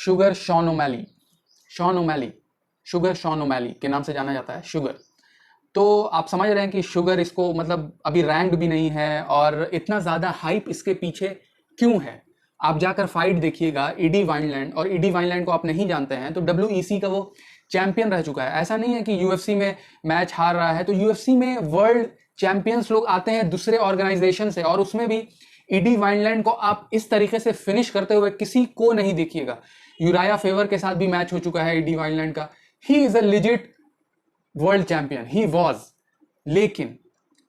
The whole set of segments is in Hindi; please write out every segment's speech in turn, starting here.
Sugar Sean O'Malley, Shawn O'Malley, sugar Sean O'Malley के नाम से जाना जाता है, शुगर। तो आप समझ रहे हैं कि शुगर इसको मतलब अभी रैंक्ड भी नहीं है और इतना ज़्यादा हाइप इसके पीछे क्यों है। आप जाकर फाइट देखिएगा ईडी वाइनलैंड, और ईडी वाइनलैंड को आप नहीं जानते हैं तो WEC का वो चैंपियन रह चुका है। ऐसा नहीं है कि UFC में मैच हार रहा है, तो UFC में वर्ल्ड चैंपियंस लोग आते हैं दूसरे ऑर्गेनाइजेशन से, और उसमें भी ईडी वाइनलैंड को आप इस तरीके से फिनिश करते हुए किसी को नहीं देखिएगा। यूराया फेवर के साथ भी मैच हो चुका है ईडी वाइनलैंड का। He is a legit world champion, he was. लेकिन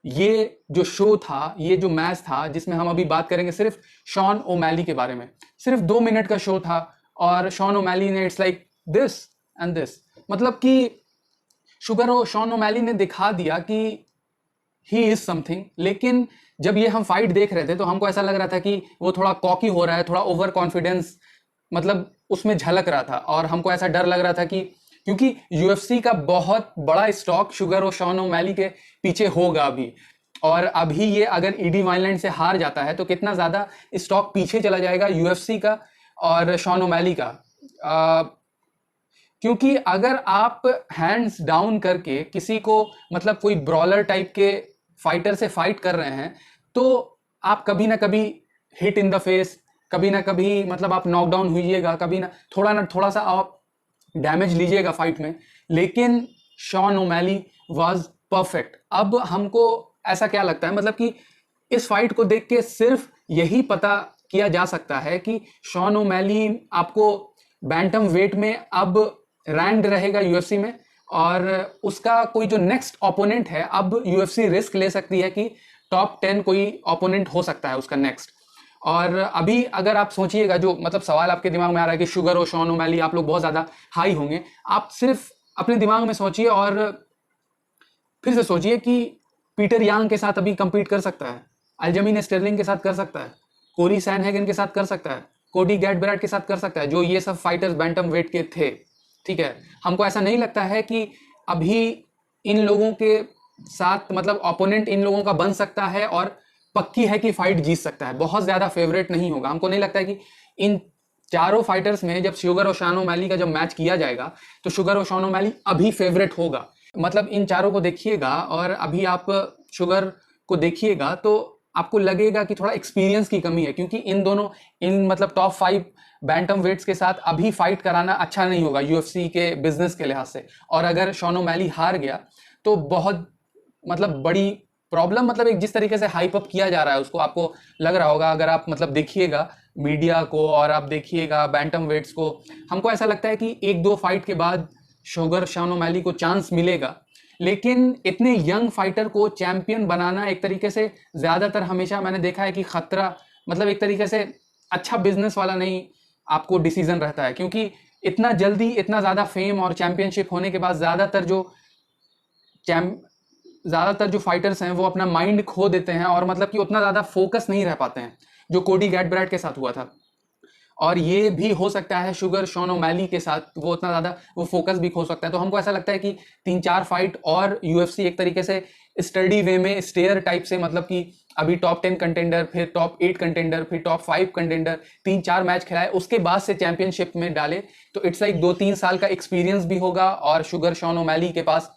ये जो शो था, ये जो मैच था जिसमें हम अभी बात करेंगे सिर्फ शॉन ओमैली के बारे में, सिर्फ 2 मिनट का शो था, और शॉन ओमैली ने it's like this and this, मतलब कि शुगर और शॉन ओमैली ने दिखा दिया कि ही इज समथिंग। लेकिन जब ये हम फाइट देख रहे थे तो हमको ऐसा लग रहा था कि वो थोड़ा कॉकी हो रहा है, थोड़ा ओवर कॉन्फिडेंस मतलब उसमें झलक रहा था, और हमको ऐसा डर लग रहा था कि क्योंकि UFC का बहुत बड़ा स्टॉक शुगर और शॉन ओमैली के पीछे होगा अभी, और अभी ये अगर ईडी वाइनलैंड से हार जाता है तो कितना ज़्यादा स्टॉक पीछे चला जाएगा UFC का और शॉन ओमैली का। क्योंकि अगर आप हैंड्स डाउन करके किसी को मतलब कोई ब्रॉलर टाइप के फाइटर से फाइट कर रहे हैं तो आप कभी ना कभी हिट इन द फेस, कभी ना कभी मतलब आप नॉकडाउन हुईएगा, कभी ना थोड़ा सा आप डैमेज लीजिएगा फाइट में। लेकिन शॉन ओमैली वाज परफेक्ट। अब हमको ऐसा क्या लगता है, मतलब कि इस फाइट को देख के सिर्फ यही पता किया जा सकता है कि शॉन ओमैली आपको बैंटम वेट में अब रैंक्ड रहेगा UFC में, और उसका कोई जो नेक्स्ट ओपोनेंट है, अब UFC रिस्क ले सकती है कि टॉप 10 कोई ओपोनेंट हो सकता है उसका नेक्स्ट। और अभी अगर आप सोचिएगा, जो मतलब सवाल आपके दिमाग में आ रहा है कि शुगर और शॉन ओमैली आप लोग बहुत ज़्यादा हाई होंगे, आप सिर्फ अपने दिमाग में सोचिए और फिर से सोचिए कि पीटर यांग के साथ अभी कंपीट कर सकता है, अल्जमीन स्टर्लिंग के साथ कर सकता है, कोरी सैनहेगन के साथ कर सकता है, कोडी गैटबराट के साथ कर सकता है, जो ये सब फाइटर्स बैंटम वेट के थे। ठीक है, हमको ऐसा नहीं लगता है कि अभी इन लोगों के साथ मतलब ओपोनेंट इन लोगों का बन सकता है और पक्की है कि फाइट जीत सकता है, बहुत ज़्यादा फेवरेट नहीं होगा। हमको नहीं लगता है कि इन चारों फाइटर्स में जब शुगर और शॉन ओमैली का जब मैच किया जाएगा तो शुगर और शॉन ओमैली अभी फेवरेट होगा। मतलब इन चारों को देखिएगा और अभी आप शुगर को देखिएगा तो आपको लगेगा कि थोड़ा एक्सपीरियंस की कमी है, क्योंकि इन दोनों इन मतलब टॉप 5 बैंटम वेट्स के साथ अभी फाइट कराना अच्छा नहीं होगा UFC के बिजनेस के लिहाज से। और अगर शॉन ओमैली हार गया तो बहुत मतलब बड़ी प्रॉब्लम, मतलब एक जिस तरीके से हाइप अप किया जा रहा है उसको आपको लग रहा होगा, अगर आप मतलब देखिएगा मीडिया को और आप देखिएगा बैंटम वेट्स को, हमको ऐसा लगता है कि 1-2 फाइट के बाद शुगर शॉन ओमैली को चांस मिलेगा। लेकिन इतने यंग फाइटर को चैंपियन बनाना एक तरीके से ज़्यादातर हमेशा मैंने देखा है कि खतरा, मतलब एक तरीके से अच्छा बिजनेस वाला नहीं आपको डिसीजन रहता है, क्योंकि इतना जल्दी इतना ज़्यादा फेम और चैंपियनशिप होने के बाद ज़्यादातर जो फाइटर्स हैं वो अपना माइंड खो देते हैं और मतलब कि उतना ज़्यादा फोकस नहीं रह पाते हैं, जो कोडी गैटबराट के साथ हुआ था। और ये भी हो सकता है शुगर शॉन ओमैली के साथ, वो उतना ज़्यादा वो फोकस भी खो सकता है। तो हमको ऐसा लगता है कि 3-4 फाइट और UFC एक तरीके से स्टडी वे में स्टेयर टाइप से, मतलब कि अभी टॉप 10 कंटेंडर, फिर टॉप 8 कंटेंडर, फिर टॉप 5 कंटेंडर, 3-4 मैच खिलाए, उसके बाद से चैंपियनशिप में डाले तो इट्स लाइक 2-3 साल का एक्सपीरियंस भी होगा और शुगर शॉन ओमैली के पास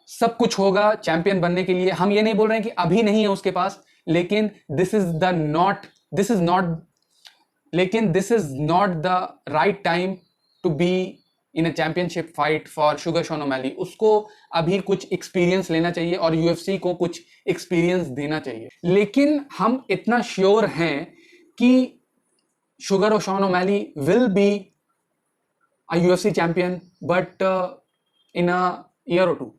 सब कुछ होगा चैंपियन बनने के लिए। हम ये नहीं बोल रहे हैं कि अभी नहीं है उसके पास, लेकिन this is not the right time to be in a championship fight for Sugar Sean O'Malley. उसको अभी कुछ एक्सपीरियंस लेना चाहिए और UFC को कुछ एक्सपीरियंस देना चाहिए। लेकिन हम इतना श्योर हैं कि शुगर और Shawn O'Malley will be a UFC champion, but in a year और 2।